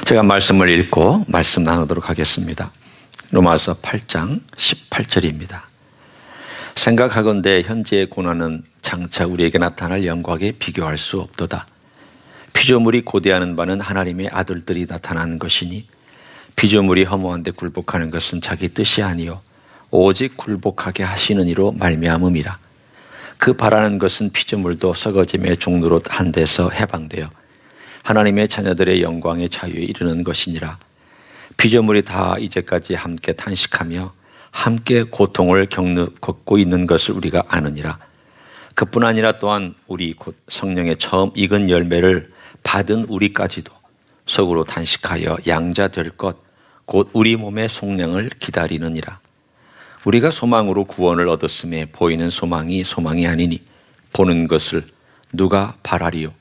제가 말씀을 읽고 말씀 나누도록 하겠습니다. 로마서 8장 18절입니다. 생각하건대 현재의 고난은 장차 우리에게 나타날 영광에 비교할 수 없도다. 피조물이 고대하는 바는 하나님의 아들들이 나타나는 것이니 피조물이 허무한데 굴복하는 것은 자기 뜻이 아니요 오직 굴복하게 하시는 이로 말미암음이라. 그 바라는 것은 피조물도 썩어짐의 종로로 한 데서 해방되어 하나님의 자녀들의 영광의 자유에 이르는 것이니라. 피조물이 다 이제까지 함께 탄식하며 함께 고통을 겪고 있는 것을 우리가 아느니라. 그뿐 아니라 또한 우리 곧 성령의 처음 익은 열매를 받은 우리까지도 속으로 탄식하여 양자 될 것 곧 우리 몸의 속량을 기다리느니라. 우리가 소망으로 구원을 얻었음에 보이는 소망이 소망이 아니니 보는 것을 누가 바라리요.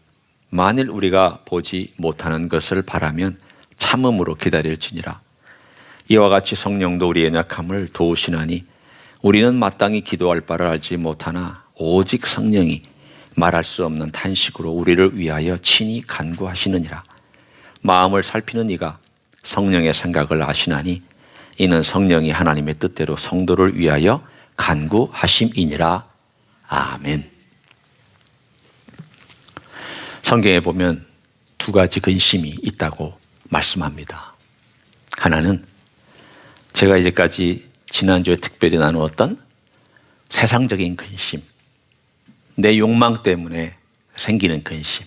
만일 우리가 보지 못하는 것을 바라면 참음으로 기다릴지니라. 이와 같이 성령도 우리의 연약함을 도우시나니 우리는 마땅히 기도할 바를 알지 못하나 오직 성령이 말할 수 없는 탄식으로 우리를 위하여 친히 간구하시느니라. 마음을 살피는 이가 성령의 생각을 아시나니 이는 성령이 하나님의 뜻대로 성도를 위하여 간구하심이니라. 아멘. 성경에 보면 두 가지 근심이 있다고 말씀합니다. 하나는 제가 이제까지 지난주에 특별히 나누었던 세상적인 근심, 내 욕망 때문에 생기는 근심,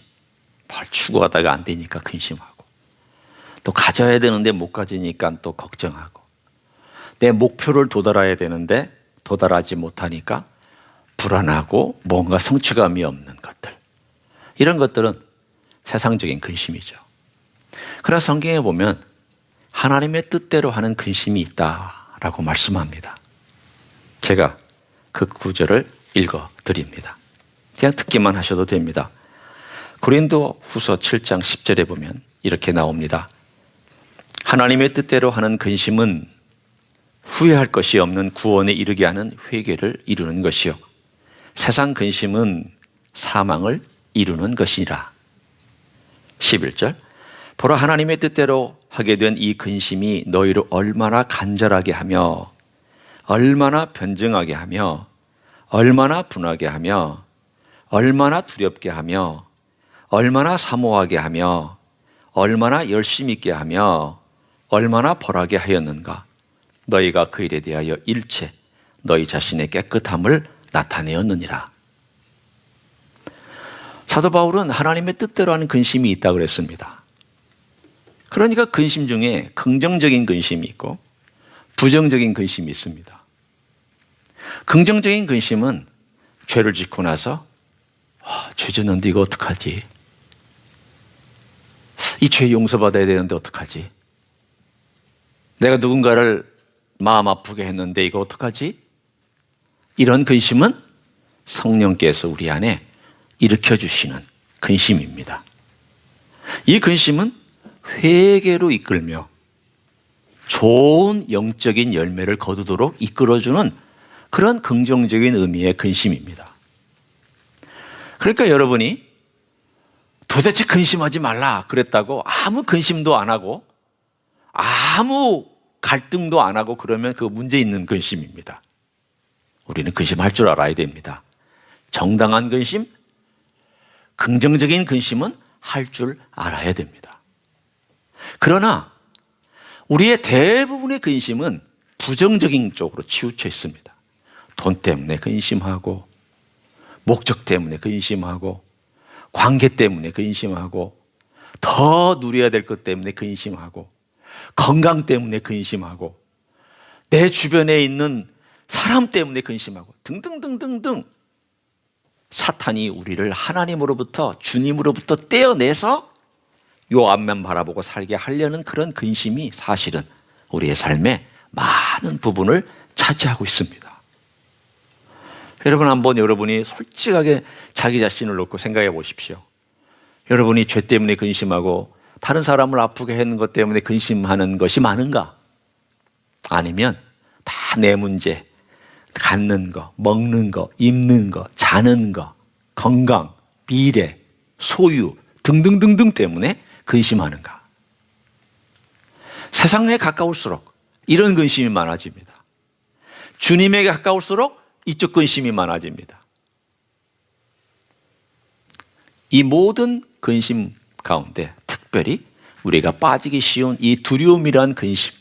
뭘 추구하다가 안 되니까 근심하고, 또 가져야 되는데 못 가지니까 또 걱정하고, 내 목표를 도달해야 되는데 도달하지 못하니까 불안하고 뭔가 성취감이 없는 것들, 이런 것들은 세상적인 근심이죠. 그러나 성경에 보면 하나님의 뜻대로 하는 근심이 있다라고 말씀합니다. 제가 그 구절을 읽어드립니다. 그냥 듣기만 하셔도 됩니다. 고린도 후서 7장 10절에 보면 이렇게 나옵니다. 하나님의 뜻대로 하는 근심은 후회할 것이 없는 구원에 이르게 하는 회개를 이루는 것이요 세상 근심은 사망을 이루는 것이라. 11절 보라 하나님의 뜻대로 하게 된 이 근심이 너희를 얼마나 간절하게 하며 얼마나 변증하게 하며 얼마나 분하게 하며 얼마나 두렵게 하며 얼마나 사모하게 하며 얼마나 열심 있게 하며 얼마나 벌하게 하였는가. 너희가 그 일에 대하여 일체 너희 자신의 깨끗함을 나타내었느니라. 사도 바울은 하나님의 뜻대로 하는 근심이 있다고 그랬습니다. 그러니까 근심 중에 긍정적인 근심이 있고 부정적인 근심이 있습니다. 긍정적인 근심은 죄를 짓고 나서 죄 짓는데 이거 어떡하지? 이 죄 용서받아야 되는데 어떡하지? 내가 누군가를 마음 아프게 했는데 이거 어떡하지? 이런 근심은 성령께서 우리 안에 일으켜주시는 근심입니다. 이 근심은 회개로 이끌며 좋은 영적인 열매를 거두도록 이끌어주는 그런 긍정적인 의미의 근심입니다. 그러니까 여러분이 도대체 근심하지 말라 그랬다고 아무 근심도 안 하고 아무 갈등도 안 하고 그러면 그 문제 있는 근심입니다. 우리는 근심할 줄 알아야 됩니다. 정당한 근심, 긍정적인 근심은 할 줄 알아야 됩니다. 그러나 우리의 대부분의 근심은 부정적인 쪽으로 치우쳐 있습니다. 돈 때문에 근심하고 목적 때문에 근심하고 관계 때문에 근심하고 더 누려야 될 것 때문에 근심하고 건강 때문에 근심하고 내 주변에 있는 사람 때문에 근심하고 등등등등등 사탄이 우리를 하나님으로부터 주님으로부터 떼어내서 요 앞만 바라보고 살게 하려는 그런 근심이 사실은 우리의 삶의 많은 부분을 차지하고 있습니다. 여러분 한번 여러분이 솔직하게 자기 자신을 놓고 생각해 보십시오. 여러분이 죄 때문에 근심하고 다른 사람을 아프게 하는 것 때문에 근심하는 것이 많은가? 아니면 다 내 문제, 갖는 거, 먹는 거, 입는 거, 자는 거, 건강, 미래, 소유 등등등등 때문에 근심하는가? 세상에 가까울수록 이런 근심이 많아집니다. 주님에게 가까울수록 이쪽 근심이 많아집니다. 이 모든 근심 가운데 특별히 우리가 빠지기 쉬운 이 두려움이란 근심,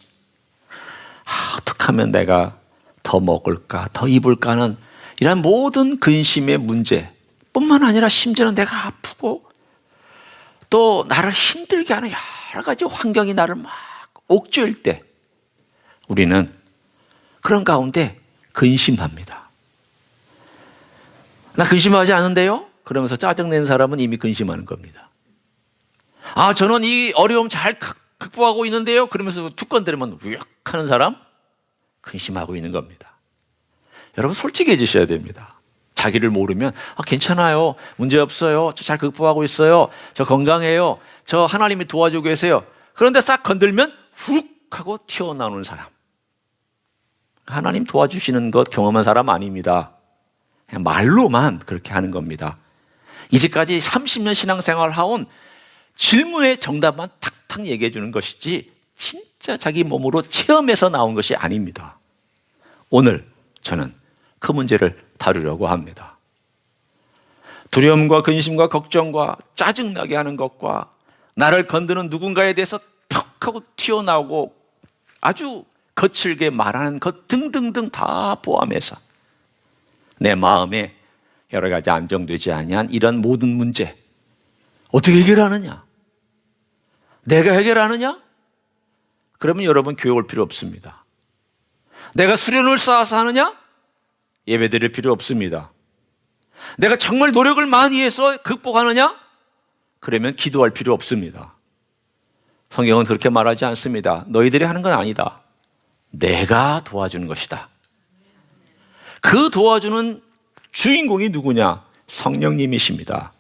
어떻게 하면 내가 더 먹을까, 더 입을까 하는 이런 모든 근심의 문제뿐만 아니라 심지어는 내가 아프고 또 나를 힘들게 하는 여러 가지 환경이 나를 막 옥죄일 때 우리는 그런 가운데 근심합니다. 나 근심하지 않은데요? 그러면서 짜증낸 사람은 이미 근심하는 겁니다. 저는 이 어려움 잘 극복하고 있는데요? 그러면서 툭 건드리면 우역 하는 사람 근심하고 있는 겁니다. 여러분 솔직해지셔야 됩니다. 자기를 모르면 괜찮아요, 문제 없어요, 저 잘 극복하고 있어요, 저 건강해요, 저 하나님이 도와주고 계세요. 그런데 싹 건들면 훅 하고 튀어나오는 사람, 하나님 도와주시는 것 경험한 사람 아닙니다. 그냥 말로만 그렇게 하는 겁니다. 이제까지 30년 신앙생활 하온 질문의 정답만 탁탁 얘기해 주는 것이지 진짜 자기 몸으로 체험해서 나온 것이 아닙니다. 오늘 저는 그 문제를 다루려고 합니다. 두려움과 근심과 걱정과 짜증나게 하는 것과 나를 건드는 누군가에 대해서 퍽 하고 튀어나오고 아주 거칠게 말하는 것 등등등 다 포함해서 내 마음에 여러 가지 안정되지 아니한 이런 모든 문제 어떻게 해결하느냐? 내가 해결하느냐? 그러면 여러분 교회 올 필요 없습니다. 내가 수련을 쌓아서 하느냐? 예배 드릴 필요 없습니다. 내가 정말 노력을 많이 해서 극복하느냐? 그러면 기도할 필요 없습니다. 성경은 그렇게 말하지 않습니다. 너희들이 하는 건 아니다. 내가 도와주는 것이다. 그 도와주는 주인공이 누구냐? 성령님이십니다.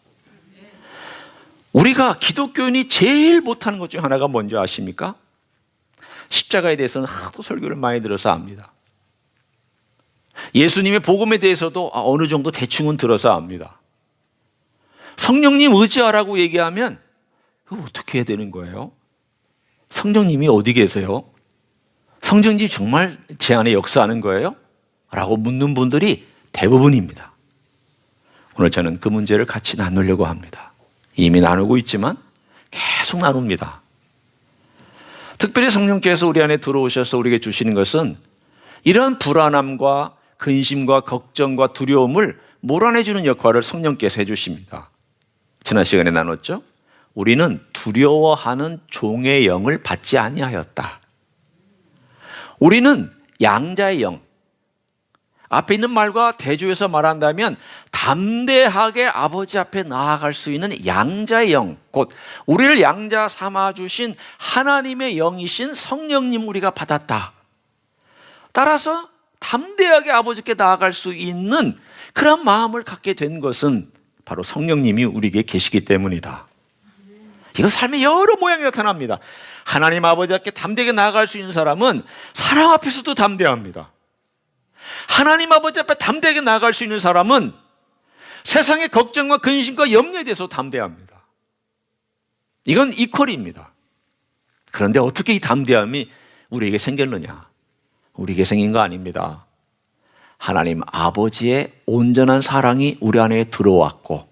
우리가 기독교인이 제일 못하는 것 중 하나가 뭔지 아십니까? 십자가에 대해서는 하도 설교를 많이 들어서 압니다. 예수님의 복음에 대해서도 어느 정도 대충은 들어서 압니다. 성령님 의지하라고 얘기하면 이거 어떻게 해야 되는 거예요? 성령님이 어디 계세요? 성령님이 정말 제 안에 역사하는 거예요? 라고 묻는 분들이 대부분입니다. 오늘 저는 그 문제를 같이 나누려고 합니다. 이미 나누고 있지만 계속 나눕니다. 특별히 성령께서 우리 안에 들어오셔서 우리에게 주시는 것은 이런 불안함과 근심과 걱정과 두려움을 몰아내주는 역할을 성령께서 해주십니다. 지난 시간에 나눴죠? 우리는 두려워하는 종의 영을 받지 아니하였다. 우리는 양자의 영, 앞에 있는 말과 대조해서 말한다면 담대하게 아버지 앞에 나아갈 수 있는 양자의 영, 곧 우리를 양자 삼아주신 하나님의 영이신 성령님 우리가 받았다. 따라서 담대하게 아버지께 나아갈 수 있는 그런 마음을 갖게 된 것은 바로 성령님이 우리에게 계시기 때문이다. 이건 삶의 여러 모양이 나타납니다. 하나님 아버지 앞에 담대하게 나아갈 수 있는 사람은 사랑 앞에서도 담대합니다. 하나님 아버지 앞에 담대하게 나아갈 수 있는 사람은 세상의 걱정과 근심과 염려에 대해서 담대합니다. 이건 이퀄입니다. 그런데 어떻게 이 담대함이 우리에게 생겼느냐? 우리에게 생긴 거 아닙니다. 하나님 아버지의 온전한 사랑이 우리 안에 들어왔고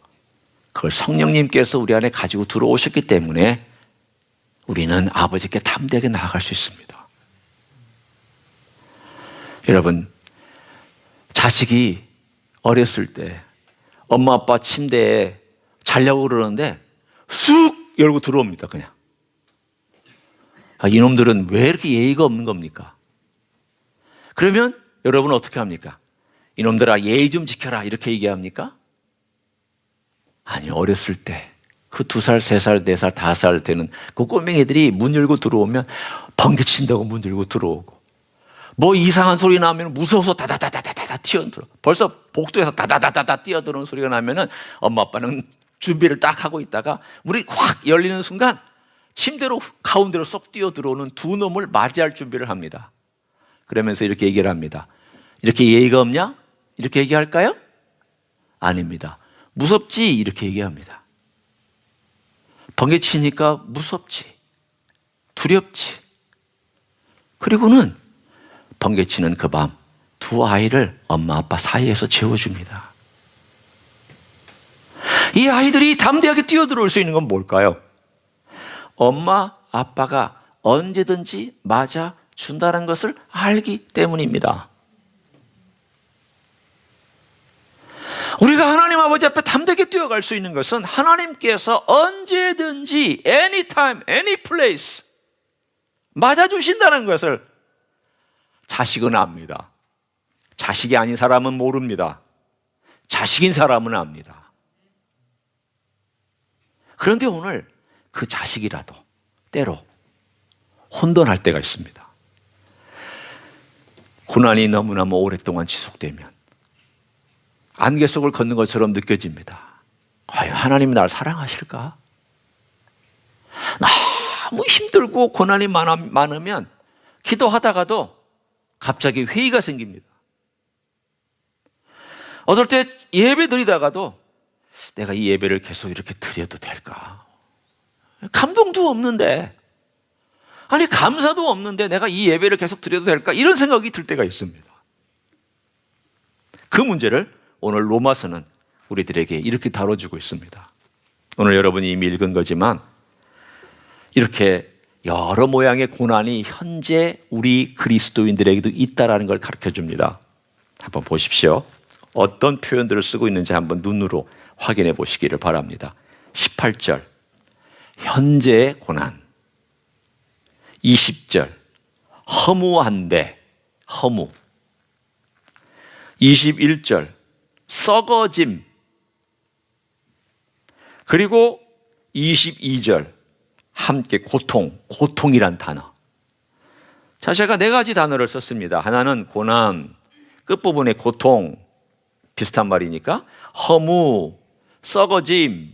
그걸 성령님께서 우리 안에 가지고 들어오셨기 때문에 우리는 아버지께 담대하게 나아갈 수 있습니다. 여러분, 자식이 어렸을 때 엄마 아빠 침대에 자려고 그러는데 쑥 열고 들어옵니다. 그냥. 이놈들은 왜 이렇게 예의가 없는 겁니까? 그러면 여러분 어떻게 합니까? 이놈들아 예의 좀 지켜라 이렇게 얘기합니까? 아니, 어렸을 때 그 2살, 3살, 4살, 5살 되는 그 꼬맹이들이 문 열고 들어오면 번개친다고 문 열고 들어오고 뭐 이상한 소리 나면 무서워서 다다다다다다 튀어들어. 벌써 복도에서 다다다다다 뛰어들어오는 소리가 나면은 엄마 아빠는 준비를 딱 하고 있다가 문이 확 열리는 순간 침대로 가운데로 쏙 뛰어들어오는 두 놈을 맞이할 준비를 합니다. 그러면서 이렇게 얘기를 합니다. 이렇게 예의가 없냐? 이렇게 얘기할까요? 아닙니다. 무섭지? 이렇게 얘기합니다. 번개 치니까 무섭지, 두렵지. 그리고는 번개치는 그 밤 두 아이를 엄마 아빠 사이에서 재워줍니다. 이 아이들이 담대하게 뛰어들어올 수 있는 건 뭘까요? 엄마 아빠가 언제든지 맞아준다는 것을 알기 때문입니다. 우리가 하나님 아버지 앞에 담대하게 뛰어갈 수 있는 것은 하나님께서 언제든지 anytime, any place 맞아주신다는 것을 자식은 압니다. 자식이 아닌 사람은 모릅니다. 자식인 사람은 압니다. 그런데 오늘 그 자식이라도 때로 혼돈할 때가 있습니다. 고난이 너무너무 오랫동안 지속되면 안개 속을 걷는 것처럼 느껴집니다. 과연 하나님이 나를 사랑하실까? 너무 힘들고 고난이 많으면 기도하다가도 갑자기 회의가 생깁니다. 어떨 때 예배 드리다가도 내가 이 예배를 계속 이렇게 드려도 될까? 감동도 없는데, 아니 감사도 없는데 내가 이 예배를 계속 드려도 될까? 이런 생각이 들 때가 있습니다. 그 문제를 오늘 로마서는 우리들에게 이렇게 다뤄주고 있습니다. 오늘 여러분이 이미 읽은 거지만 이렇게 여러 모양의 고난이 현재 우리 그리스도인들에게도 있다라는 걸 가르쳐 줍니다. 한번 보십시오. 어떤 표현들을 쓰고 있는지 한번 눈으로 확인해 보시기를 바랍니다. 18절 현재의 고난, 20절 허무한데 허무, 21절 썩어짐, 그리고 22절 함께 고통, 고통이란 단어. 자, 제가 네 가지 단어를 썼습니다. 하나는 고난, 끝부분에 고통, 비슷한 말이니까 허무, 썩어짐,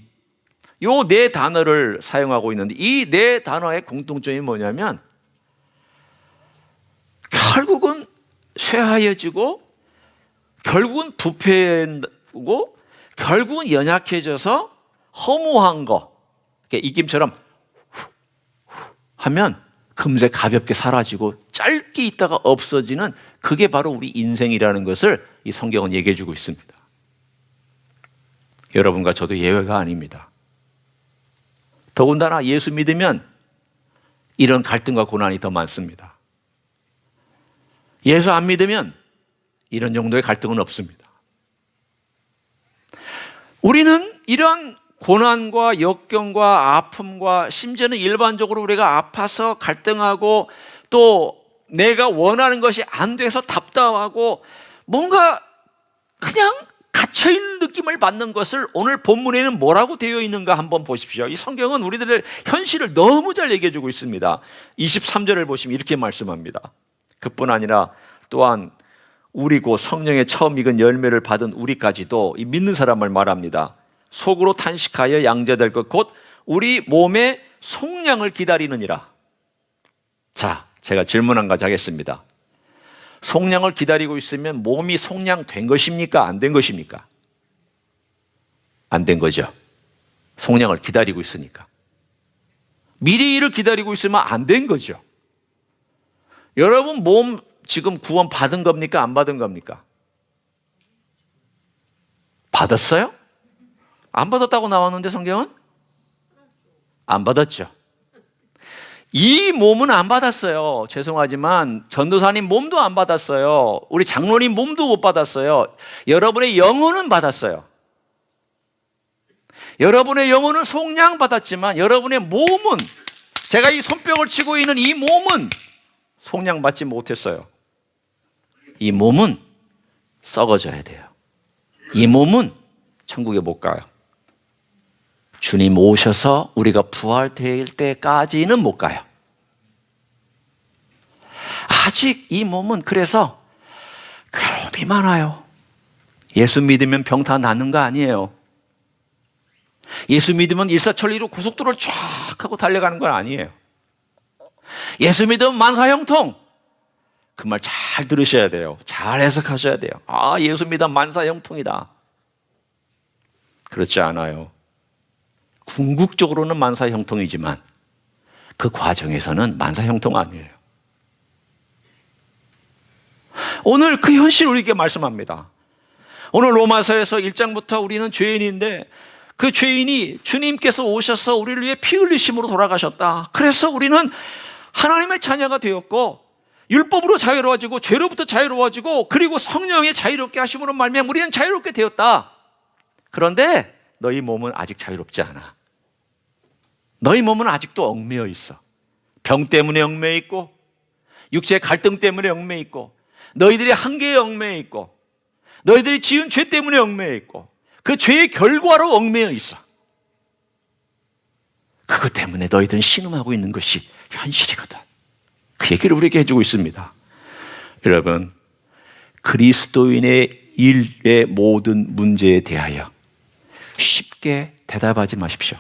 요 네 단어를 사용하고 있는데 이 네 단어의 공통점이 뭐냐면 결국은 쇠하여지고 결국은 부패하고 결국은 연약해져서 허무한 거, 입김처럼 하면 금세 가볍게 사라지고 짧게 있다가 없어지는 그게 바로 우리 인생이라는 것을 이 성경은 얘기해 주고 있습니다. 여러분과 저도 예외가 아닙니다. 더군다나 예수 믿으면 이런 갈등과 고난이 더 많습니다. 예수 안 믿으면 이런 정도의 갈등은 없습니다. 우리는 이런 고난과 역경과 아픔과 심지어는 일반적으로 우리가 아파서 갈등하고 또 내가 원하는 것이 안 돼서 답답하고 뭔가 그냥 갇혀있는 느낌을 받는 것을 오늘 본문에는 뭐라고 되어 있는가 한번 보십시오. 이 성경은 우리들의 현실을 너무 잘 얘기해 주고 있습니다. 23절을 보시면 이렇게 말씀합니다. 그뿐 아니라 또한 우리고 성령의 처음 익은 열매를 받은 우리까지도 이 믿는 사람을 말합니다. 속으로 탄식하여 양자될 것 곧 우리 몸의 속량을 기다리느니라. 자, 제가 질문 한 가지 하겠습니다. 속량을 기다리고 있으면 몸이 속량된 것입니까? 안 된 것입니까? 안 된 거죠. 속량을 기다리고 있으니까. 미리 일을 기다리고 있으면 안 된 거죠. 여러분 몸 지금 구원 받은 겁니까? 안 받은 겁니까? 받았어요? 안 받았다고 나왔는데 성경은? 안 받았죠. 이 몸은 안 받았어요. 죄송하지만 전도사님 몸도 안 받았어요. 우리 장로님 몸도 못 받았어요. 여러분의 영혼은 받았어요. 여러분의 영혼은 속량 받았지만 여러분의 몸은, 제가 이 손뼉을 치고 있는 이 몸은 속량 받지 못했어요. 이 몸은 썩어져야 돼요. 이 몸은 천국에 못 가요. 주님 오셔서 우리가 부활될 때까지는 못 가요. 아직 이 몸은 그래서 괴로움이 많아요. 예수 믿으면 병 다 낫는 거 아니에요. 예수 믿으면 일사천리로 고속도로를 쫙 하고 달려가는 건 아니에요. 예수 믿으면 만사형통. 그 말 잘 들으셔야 돼요. 잘 해석하셔야 돼요. 아, 예수 믿으면 만사형통이다. 그렇지 않아요. 궁극적으로는 만사형통이지만 그 과정에서는 만사형통 아니에요. 오늘 그 현실을 우리에게 말씀합니다. 오늘 로마서에서 1장부터 우리는 죄인인데 그 죄인이 주님께서 오셔서 우리를 위해 피 흘리심으로 돌아가셨다. 그래서 우리는 하나님의 자녀가 되었고 율법으로 자유로워지고 죄로부터 자유로워지고 그리고 성령의 자유롭게 하심으로 말미암아 우리는 자유롭게 되었다. 그런데 너희 몸은 아직 자유롭지 않아. 너희 몸은 아직도 얽매여 있어. 병 때문에 얽매여 있고 육체의 갈등 때문에 얽매여 있고 너희들의 한계에 얽매여 있고 너희들이 지은 죄 때문에 얽매여 있고 그 죄의 결과로 얽매여 있어. 그것 때문에 너희들은 신음하고 있는 것이 현실이거든. 그 얘기를 우리에게 해주고 있습니다. 여러분, 그리스도인의 일의 모든 문제에 대하여 쉽게 대답하지 마십시오.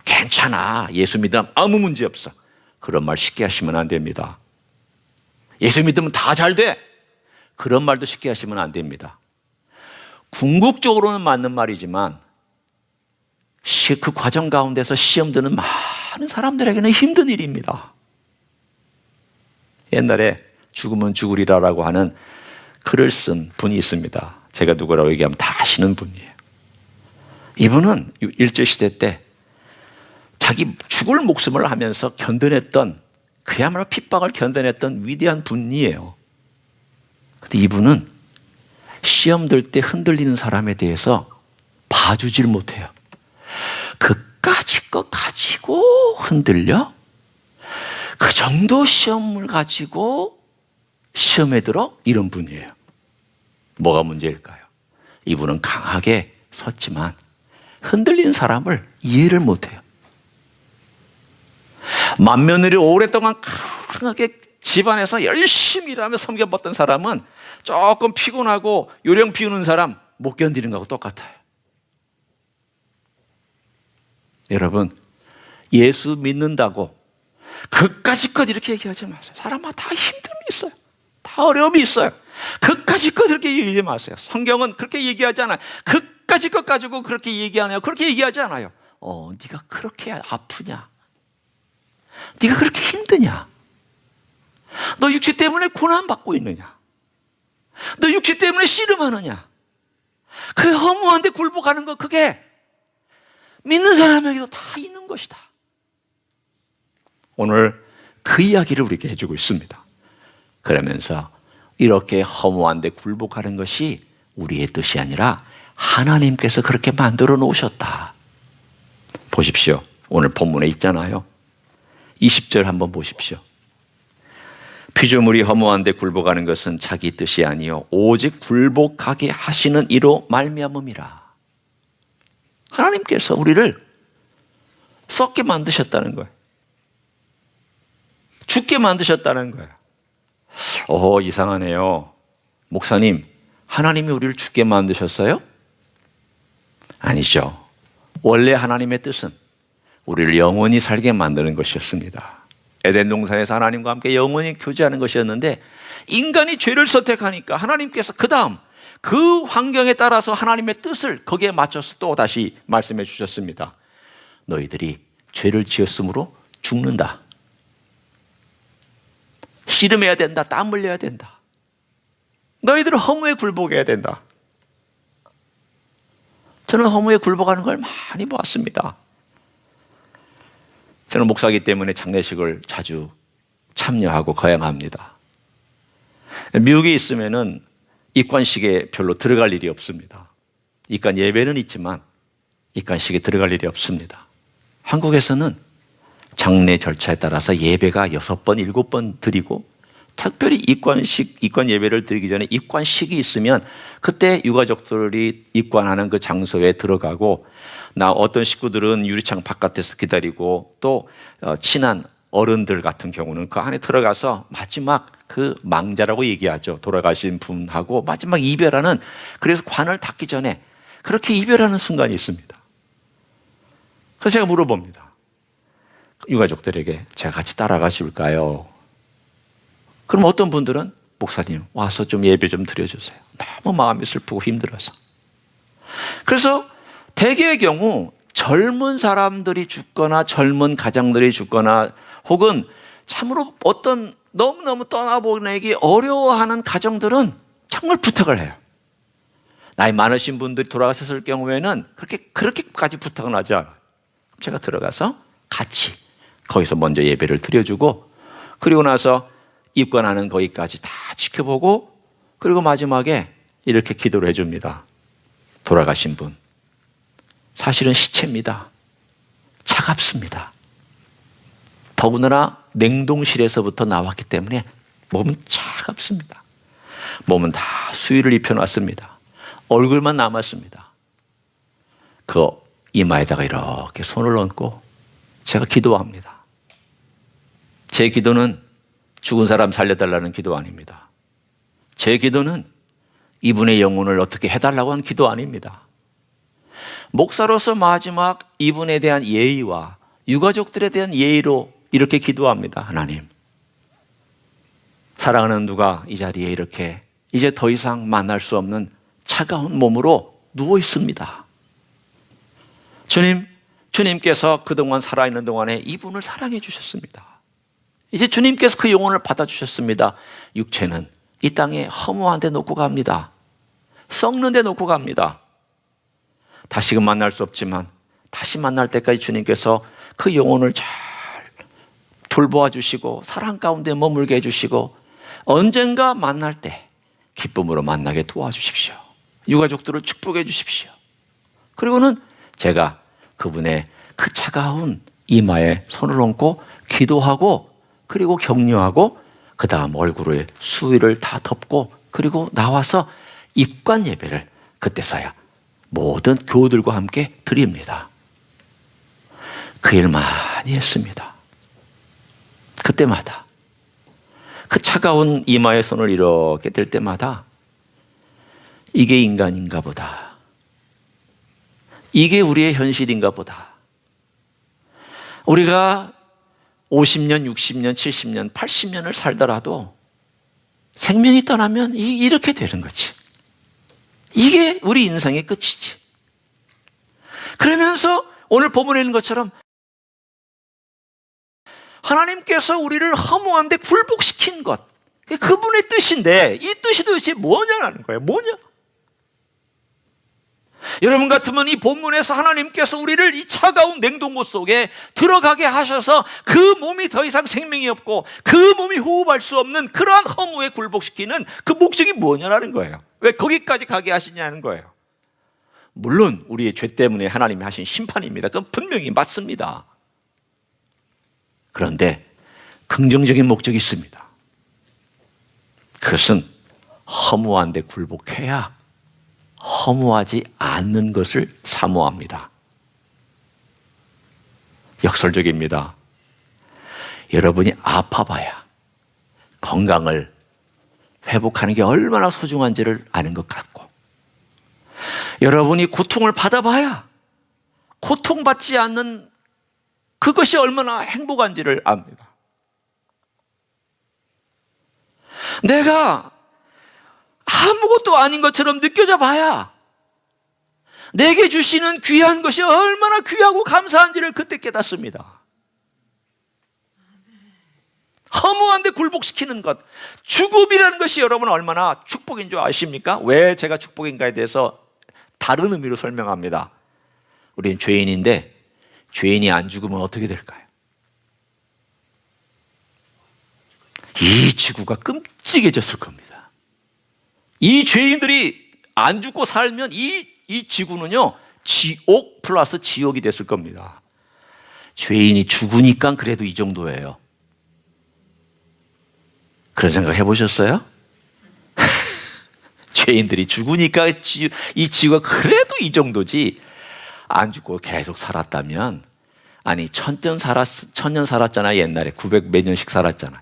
괜찮아, 예수 믿으면 아무 문제 없어. 그런 말 쉽게 하시면 안 됩니다. 예수 믿으면 다 잘 돼. 그런 말도 쉽게 하시면 안 됩니다. 궁극적으로는 맞는 말이지만 그 과정 가운데서 시험 드는 많은 사람들에게는 힘든 일입니다. 옛날에 죽으면 죽으리라라고 하는 글을 쓴 분이 있습니다. 제가 누구라고 얘기하면 다 아시는 분이에요. 이분은 일제시대 때 자기 죽을 목숨을 하면서 견뎌냈던, 그야말로 핍박을 견뎌냈던 위대한 분이에요. 근데 이분은 시험 들 때 흔들리는 사람에 대해서 봐주질 못해요. 그까짓 거 가지고 흔들려? 그 정도 시험을 가지고 시험에 들어? 이런 분이에요. 뭐가 문제일까요? 이분은 강하게 섰지만 흔들리는 사람을 이해를 못해요. 맏며느리 오랫동안 강하게 집안에서 열심히 일하며 섬겨봤던 사람은 조금 피곤하고 요령 피우는 사람 못 견디는 거하고 똑같아요. 여러분, 예수 믿는다고 그까짓 이렇게 얘기하지 마세요. 사람마다 다 힘듦이 있어요. 다 어려움이 있어요. 그까짓 이렇게 얘기하지 마세요. 성경은 그렇게 얘기하지 않아요. 그까짓 가지고 그렇게 얘기 안 해요. 그렇게 얘기하지 않아요. 네가 그렇게 아프냐? 네가 그렇게 힘드냐? 너 육체 때문에 고난받고 있느냐? 너 육체 때문에 씨름하느냐? 그 허무한데 굴복하는 거, 그게 믿는 사람에게도 다 있는 것이다. 오늘 그 이야기를 우리에게 해주고 있습니다. 그러면서 이렇게 허무한데 굴복하는 것이 우리의 뜻이 아니라 하나님께서 그렇게 만들어 놓으셨다. 보십시오. 오늘 본문에 있잖아요. 20절 한번 보십시오. 피조물이 허무한데 굴복하는 것은 자기 뜻이 아니요 오직 굴복하게 하시는 이로 말미암음이라. 하나님께서 우리를 썩게 만드셨다는 거예요. 죽게 만드셨다는 거예요. 이상하네요. 목사님, 하나님이 우리를 죽게 만드셨어요? 아니죠. 원래 하나님의 뜻은 우리를 영원히 살게 만드는 것이었습니다. 에덴 동산에서 하나님과 함께 영원히 교제하는 것이었는데 인간이 죄를 선택하니까 하나님께서 그 다음 그 환경에 따라서 하나님의 뜻을 거기에 맞춰서 또 다시 말씀해 주셨습니다. 너희들이 죄를 지었으므로 죽는다. 씨름해야 된다. 땀 흘려야 된다. 너희들은 허무에 굴복해야 된다. 저는 허무에 굴복하는 걸 많이 보았습니다. 저는 목사이기 때문에 장례식을 자주 참여하고 거행합니다. 미국에 있으면은 입관식에 별로 들어갈 일이 없습니다. 입관 예배는 있지만 입관식에 들어갈 일이 없습니다. 한국에서는 장례 절차에 따라서 예배가 6번, 7번 드리고 특별히 입관 예배를 드리기 전에 입관식이 있으면 그때 유가족들이 입관하는 그 장소에 들어가고 어떤 식구들은 유리창 바깥에서 기다리고 또 친한 어른들 같은 경우는 그 안에 들어가서 마지막 그 망자라고 얘기하죠. 돌아가신 분하고 마지막 이별하는, 그래서 관을 닫기 전에 그렇게 이별하는 순간이 있습니다. 그래서 제가 물어봅니다. 유가족들에게 제가 같이 따라가 줄까요? 그럼 어떤 분들은 목사님 와서 좀 예배 좀 드려주세요. 너무 마음이 슬프고 힘들어서. 그래서 대개의 경우 젊은 사람들이 죽거나 젊은 가장들이 죽거나 혹은 참으로 어떤 너무너무 떠나보내기 어려워하는 가정들은 정말 부탁을 해요. 나이 많으신 분들이 돌아가셨을 경우에는 그렇게까지 부탁은 하지 않아요. 제가 들어가서 같이 거기서 먼저 예배를 드려주고, 그리고 나서 입관하는 거기까지 다 지켜보고, 그리고 마지막에 이렇게 기도를 해줍니다. 돌아가신 분, 사실은 시체입니다. 차갑습니다. 더군다나 냉동실에서부터 나왔기 때문에 몸은 차갑습니다. 몸은 다 수의를 입혀놨습니다. 얼굴만 남았습니다. 그 이마에다가 이렇게 손을 얹고 제가 기도합니다. 제 기도는 죽은 사람 살려달라는 기도 아닙니다. 제 기도는 이분의 영혼을 어떻게 해달라고 한 기도 아닙니다. 목사로서 마지막 이분에 대한 예의와 유가족들에 대한 예의로 이렇게 기도합니다. 하나님, 사랑하는 누가 이 자리에 이렇게 이제 더 이상 만날 수 없는 차가운 몸으로 누워 있습니다. 주님께서 그동안 살아있는 동안에 이분을 사랑해 주셨습니다. 이제 주님께서 그 영혼을 받아주셨습니다. 육체는 이 땅에 허무한 데 놓고 갑니다. 썩는 데 놓고 갑니다. 다시금 만날 수 없지만 다시 만날 때까지 주님께서 그 영혼을 잘 돌보아 주시고 사랑 가운데 머물게 해주시고 언젠가 만날 때 기쁨으로 만나게 도와주십시오. 유가족들을 축복해 주십시오. 그리고는 제가 그분의 그 차가운 이마에 손을 얹고 기도하고, 그리고 격려하고, 그 다음 얼굴에 수의를 다 덮고, 그리고 나와서 입관 예배를 그때서야 모든 교우들과 함께 드립니다. 그 일 많이 했습니다. 그때마다 그 차가운 이마에 손을 이렇게 댈 때마다 이게 인간인가 보다, 이게 우리의 현실인가 보다. 우리가 50년, 60년, 70년, 80년을 살더라도 생명이 떠나면 이렇게 되는 거지. 이게 우리 인생의 끝이지. 그러면서 오늘 본문에 있는 것처럼 하나님께서 우리를 허무한데 굴복시킨 것, 그분의 뜻인데 이 뜻이 도대체 뭐냐라는 거예요. 뭐냐? 여러분 같으면 이 본문에서 하나님께서 우리를 이 차가운 냉동고 속에 들어가게 하셔서 그 몸이 더 이상 생명이 없고 그 몸이 호흡할 수 없는 그러한 허무에 굴복시키는 그 목적이 뭐냐라는 거예요. 왜 거기까지 가게 하시냐는 거예요. 물론 우리의 죄 때문에 하나님이 하신 심판입니다. 그건 분명히 맞습니다. 그런데 긍정적인 목적이 있습니다. 그것은 허무한데 굴복해야 허무하지 않는 것을 사모합니다. 역설적입니다. 여러분이 아파봐야 건강을 회복하는 게 얼마나 소중한지를 아는 것 같고, 여러분이 고통을 받아봐야 고통받지 않는 그것이 얼마나 행복한지를 압니다. 내가 아무것도 아닌 것처럼 느껴져 봐야 내게 주시는 귀한 것이 얼마나 귀하고 감사한지를 그때 깨닫습니다. 허무한데 굴복시키는 것, 죽음이라는 것이 여러분 얼마나 축복인 줄 아십니까? 왜 제가 축복인가에 대해서 다른 의미로 설명합니다. 우리는 죄인인데 죄인이 안 죽으면 어떻게 될까요? 이 지구가 끔찍해졌을 겁니다. 이 죄인들이 안 죽고 살면 이 지구는요, 지옥 플러스 지옥이 됐을 겁니다. 죄인이 죽으니까 그래도 이 정도예요. 그런 생각 해보셨어요? 죄인들이 죽으니까 이 지구가 그래도 이 정도지, 안 죽고 계속 살았다면, 아니 천년 살았잖아요. 옛날에 900 몇 년씩 살았잖아요.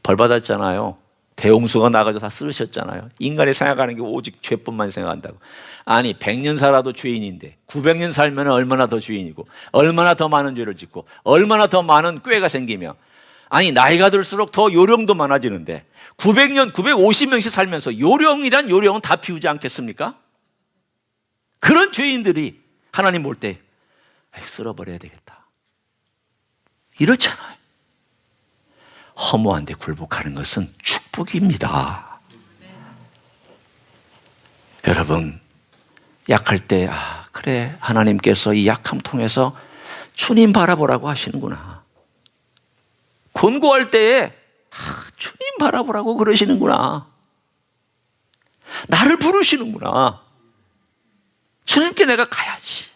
벌 받았잖아요. 대홍수가 나가서 다 쓰러셨잖아요. 인간이 생각하는 게 오직 죄뿐만 생각한다고. 아니 100년 살아도 죄인인데 900년 살면 얼마나 더 죄인이고, 얼마나 더 많은 죄를 짓고, 얼마나 더 많은 꾀가 생기며, 아니 나이가 들수록 더 요령도 많아지는데 900년, 950명씩 살면서 요령이란 요령은 다 피우지 않겠습니까? 그런 죄인들이 하나님 볼 때 쓸어버려야 되겠다, 이렇잖아요. 허무한 데 굴복하는 것은 축복입니다. 여러분, 약할 때 그래, 하나님께서 이 약함 통해서 주님 바라보라고 하시는구나. 곤고할 때에 주님 바라보라고 그러시는구나. 나를 부르시는구나. 주님께 내가 가야지.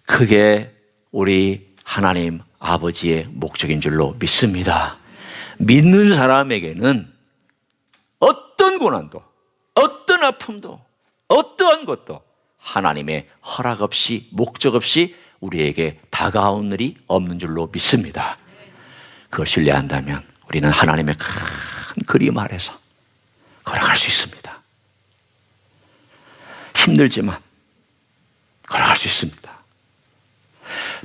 그게 우리 하나님 아버지의 목적인 줄로 믿습니다. 믿는 사람에게는 어떤 고난도, 어떤 아픔도, 어떠한 것도 하나님의 허락 없이, 목적 없이 우리에게 다가온 일이 없는 줄로 믿습니다. 그걸 신뢰한다면 우리는 하나님의 큰 그림 아래서 걸어갈 수 있습니다. 힘들지만 걸어갈 수 있습니다.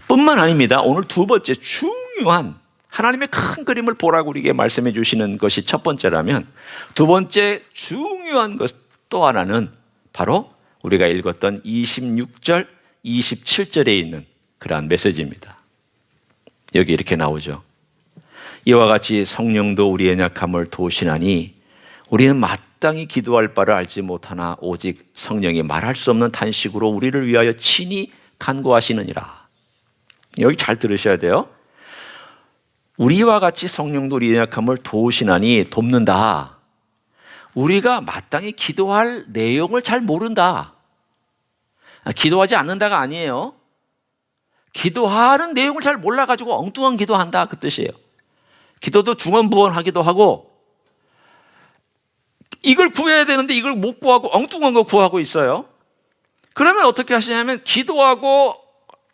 뿐만 아닙니다. 오늘 두 번째 중요한 하나님의 큰 그림을 보라고 우리에게 말씀해 주시는 것이 첫 번째라면, 두 번째 중요한 것 또 하나는 바로 우리가 읽었던 26절, 27절에 있는 그러한 메시지입니다. 여기 이렇게 나오죠. 이와 같이 성령도 우리의 약함을 도우시나니 우리는 마땅히 기도할 바를 알지 못하나 오직 성령이 말할 수 없는 탄식으로 우리를 위하여 친히 간구하시느니라. 여기 잘 들으셔야 돼요. 우리와 같이 성령도 우리의 약함을 도우시나니, 돕는다. 우리가 마땅히 기도할 내용을 잘 모른다. 기도하지 않는다가 아니에요. 기도하는 내용을 잘 몰라가지고 엉뚱한 기도한다, 그 뜻이에요. 기도도 중언부언하기도 하고, 이걸 구해야 되는데 이걸 못 구하고 엉뚱한 거 구하고 있어요. 그러면 어떻게 하시냐면, 기도하고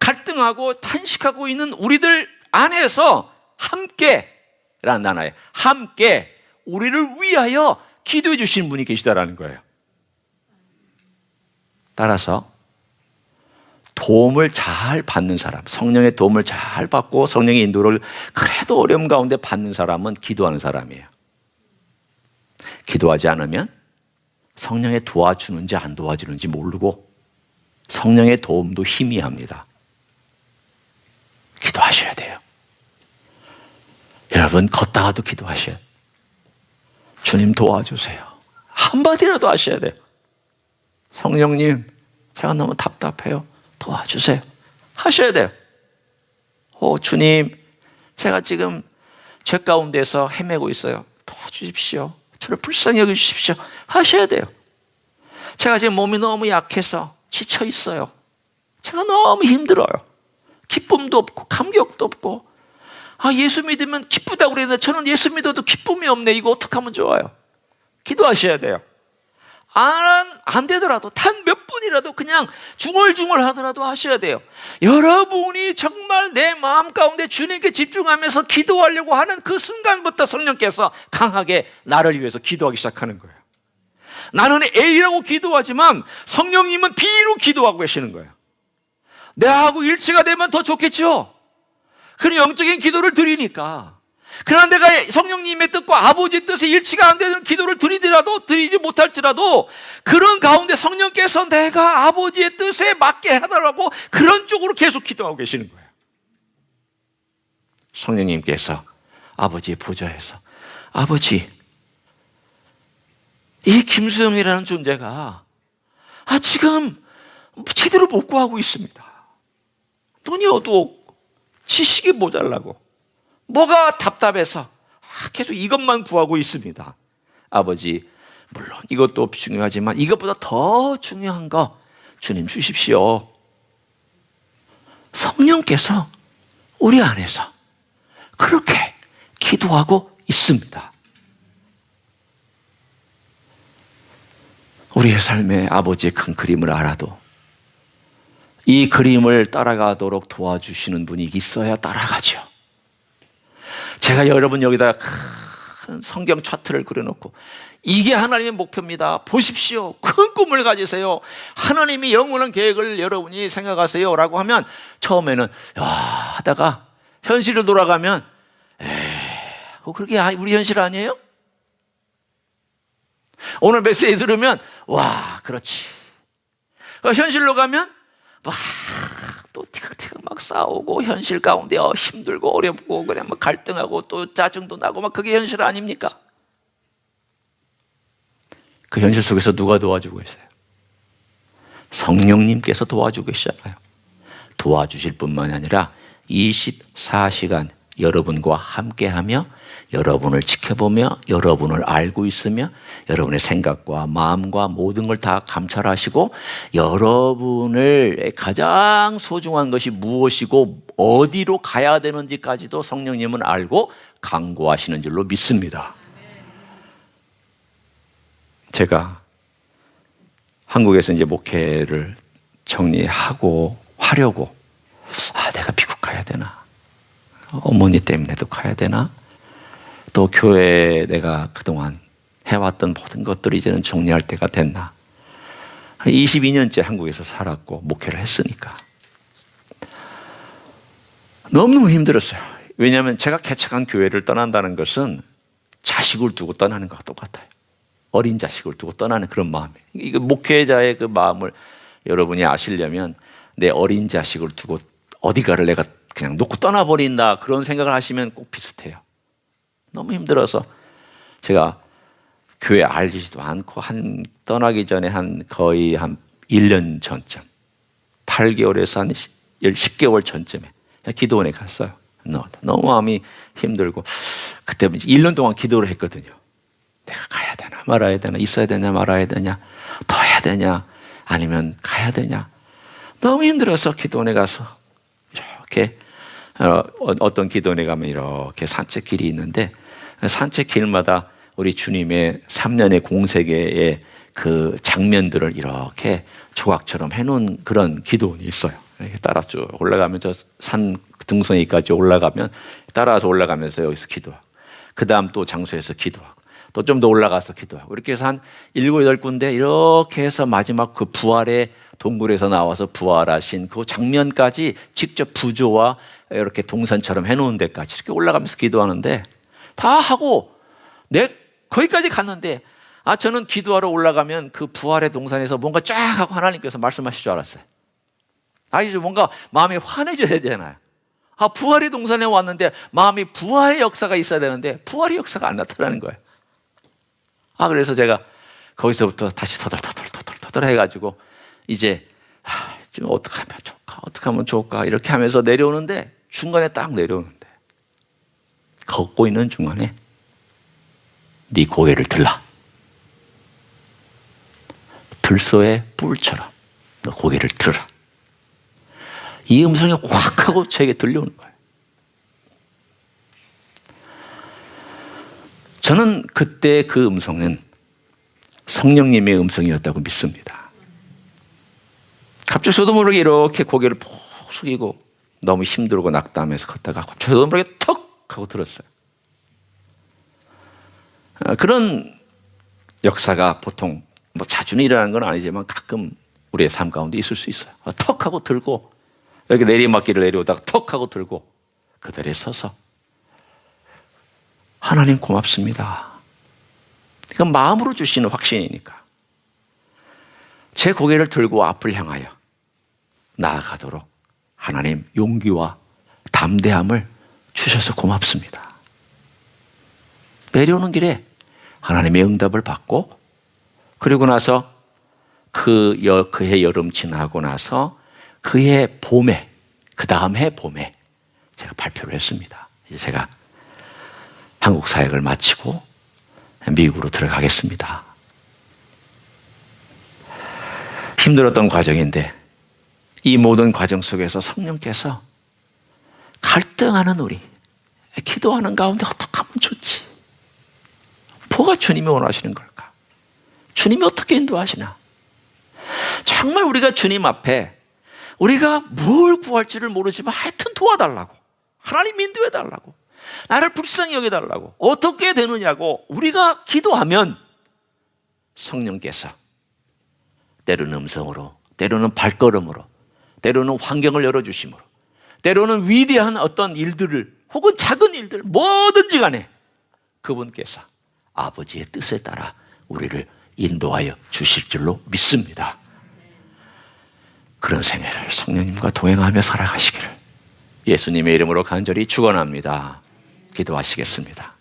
갈등하고 탄식하고 있는 우리들 안에서 함께라는 단어예요. 함께 우리를 위하여 기도해 주시는 분이 계시다라는 거예요. 따라서 도움을 잘 받는 사람, 성령의 도움을 잘 받고 성령의 인도를 그래도 어려움 가운데 받는 사람은 기도하는 사람이에요. 기도하지 않으면 성령의 도와주는지 안 도와주는지 모르고 성령의 도움도 희미합니다. 기도하셔야 돼요. 여러분, 걷다가도 기도하셔야 돼요. 주님 도와주세요. 한마디라도 하셔야 돼요. 성령님, 제가 너무 답답해요. 도와주세요. 하셔야 돼요. 주님, 제가 지금 죄 가운데서 헤매고 있어요. 도와주십시오. 저를 불쌍히 여겨주십시오. 하셔야 돼요. 제가 지금 몸이 너무 약해서 지쳐 있어요. 제가 너무 힘들어요. 기쁨도 없고 감격도 없고, 예수 믿으면 기쁘다고 그랬는데 저는 예수 믿어도 기쁨이 없네. 이거 어떻게 하면 좋아요? 기도하셔야 돼요. 안 되더라도 단 몇 분이라도 그냥 중얼중얼 하더라도 하셔야 돼요. 여러분이 정말 내 마음 가운데 주님께 집중하면서 기도하려고 하는 그 순간부터 성령께서 강하게 나를 위해서 기도하기 시작하는 거예요. 나는 A라고 기도하지만 성령님은 B로 기도하고 계시는 거예요. 내하고 일치가 되면 더 좋겠죠. 그런 영적인 기도를 드리니까. 그러나 내가 성령님의 뜻과 아버지의 뜻이 일치가 안 되는 기도를 드리지 못할지라도 그런 가운데 성령께서 내가 아버지의 뜻에 맞게 해달라고 그런 쪽으로 계속 기도하고 계시는 거예요. 성령님께서 아버지의 보좌에서, 아버지, 이 김수영이라는 존재가 지금 제대로 못 구하고 있습니다. 눈이 어두웠고 지식이 모자라고 뭐가 답답해서 계속 이것만 구하고 있습니다. 아버지, 물론 이것도 중요하지만 이것보다 더 중요한 거 주님 주십시오. 성령께서 우리 안에서 그렇게 기도하고 있습니다. 우리의 삶에 아버지의 큰 그림을 알아도 이 그림을 따라가도록 도와주시는 분이 있어야 따라가죠. 제가 여러분 여기다 큰 성경 차트를 그려놓고 이게 하나님의 목표입니다. 보십시오. 큰 꿈을 가지세요. 하나님이 영원한 계획을 여러분이 생각하세요. 라고 하면 처음에는 하다가 현실로 돌아가면 그게 우리 현실 아니에요? 오늘 메시지 들으면 그렇지. 현실로 가면 또 티격태격 막 싸우고 현실 가운데 힘들고 어렵고 그냥 막 갈등하고 또 짜증도 나고 막 그게 현실 아닙니까? 그 현실 속에서 누가 도와주고 있어요? 성령님께서 도와주고 계시잖아요. 도와주실 뿐만 아니라 24시간 여러분과 함께하며 여러분을 지켜보며 여러분을 알고 있으며 여러분의 생각과 마음과 모든 걸 다 감찰하시고 여러분을 가장 소중한 것이 무엇이고 어디로 가야 되는지까지도 성령님은 알고 강구하시는 줄로 믿습니다. 제가 한국에서 이제 목회를 정리하고 하려고 내가 미국 가야 되나? 어머니 때문에도 가야 되나? 또 교회에 내가 그동안 해왔던 모든 것들을 이제는 정리할 때가 됐나? 22년째 한국에서 살았고 목회를 했으니까 너무너무 힘들었어요. 왜냐하면 제가 개척한 교회를 떠난다는 것은 자식을 두고 떠나는 것과 똑같아요. 어린 자식을 두고 떠나는 그런 마음이에요. 이거 목회자의 그 마음을 여러분이 아시려면 내 어린 자식을 두고 어디가를 내가 그냥 놓고 떠나버린다 그런 생각을 하시면 꼭 비슷해요. 너무 힘들어서 제가 교회 알지도 않고 떠나기 전에 거의 한 1년 전쯤 8개월에서 한 10개월 전쯤에 기도원에 갔어요. 너무 마음이 힘들고 그때 1년 동안 기도를 했거든요. 내가 가야 되나 말아야 되나 있어야 되냐 말아야 되냐 더 해야 되냐 아니면 가야 되냐 너무 힘들어서 기도원에 가서 이렇게 어떤 기도원에 가면 이렇게 산책길이 있는데 산책길마다 우리 주님의 3년의 공생애의 그 장면들을 이렇게 조각처럼 해놓은 그런 기도원이 있어요. 이렇게 따라 쭉 올라가면 저 산 등성이까지 올라가면 따라서 올라가면서 여기서 기도하고 그 다음 또 장소에서 기도하고 또 좀 더 올라가서 기도하고 이렇게 해서 한 7, 8군데 이렇게 해서 마지막 그 부활의 동굴에서 나와서 부활하신 그 장면까지 직접 부조와 이렇게 동산처럼 해놓은 데까지 이렇게 올라가면서 기도하는데 다 하고 거기까지 갔는데 저는 기도하러 올라가면 그 부활의 동산에서 뭔가 쫙 하고 하나님께서 말씀하실 줄 알았어요. 이제 뭔가 마음이 환해져야 되잖아요. 부활의 동산에 왔는데 마음이 부활의 역사가 있어야 되는데 부활의 역사가 안 나타나는 거예요. 그래서 제가 거기서부터 다시 터덜 해가지고 이제 지금 어떻게 하면 좋을까 이렇게 하면서 내려오는데 중간에 딱 내려오는데 걷고 있는 중간에 네 고개를 들라 들소의 뿔처럼 너 고개를 들어라 이 음성이 확 하고 저에게 들려오는 거예요. 저는 그때 그 음성은 성령님의 음성이었다고 믿습니다. 갑자기 저도 모르게 이렇게 고개를 푹 숙이고 너무 힘들고 낙담해서 걷다가 갑자기 저도 모르게 턱 하고 들었어요. 그런 역사가 보통 자주는 일어나는 건 아니지만 가끔 우리의 삶 가운데 있을 수 있어요. 턱 하고 들고 이렇게 내리막길을 내려오다가 턱 하고 들고 그 자리에 서서 하나님 고맙습니다. 이건 마음으로 주시는 확신이니까 제 고개를 들고 앞을 향하여 나아가도록 하나님 용기와 담대함을 주셔서 고맙습니다. 내려오는 길에 하나님의 응답을 받고 그리고 나서 그해 여름 지나고 나서 그해 봄에 그 다음 해 봄에 제가 발표를 했습니다. 이제 제가 한국 사역을 마치고 미국으로 들어가겠습니다. 힘들었던 과정인데 이 모든 과정 속에서 성령께서 갈등하는 우리 기도하는 가운데 어떻게 하면 좋지? 뭐가 주님이 원하시는 걸까? 주님이 어떻게 인도하시나? 정말 우리가 주님 앞에 우리가 뭘 구할지를 모르지만 하여튼 도와달라고 하나님 인도해달라고 나를 불쌍히 여겨달라고 어떻게 되느냐고 우리가 기도하면 성령께서 때로는 음성으로 때로는 발걸음으로 때로는 환경을 열어주심으로 때로는 위대한 어떤 일들을 혹은 작은 일들 뭐든지 간에 그분께서 아버지의 뜻에 따라 우리를 인도하여 주실 줄로 믿습니다. 그런 생애를 성령님과 동행하며 살아가시기를 예수님의 이름으로 간절히 축원합니다. 기도하시겠습니다.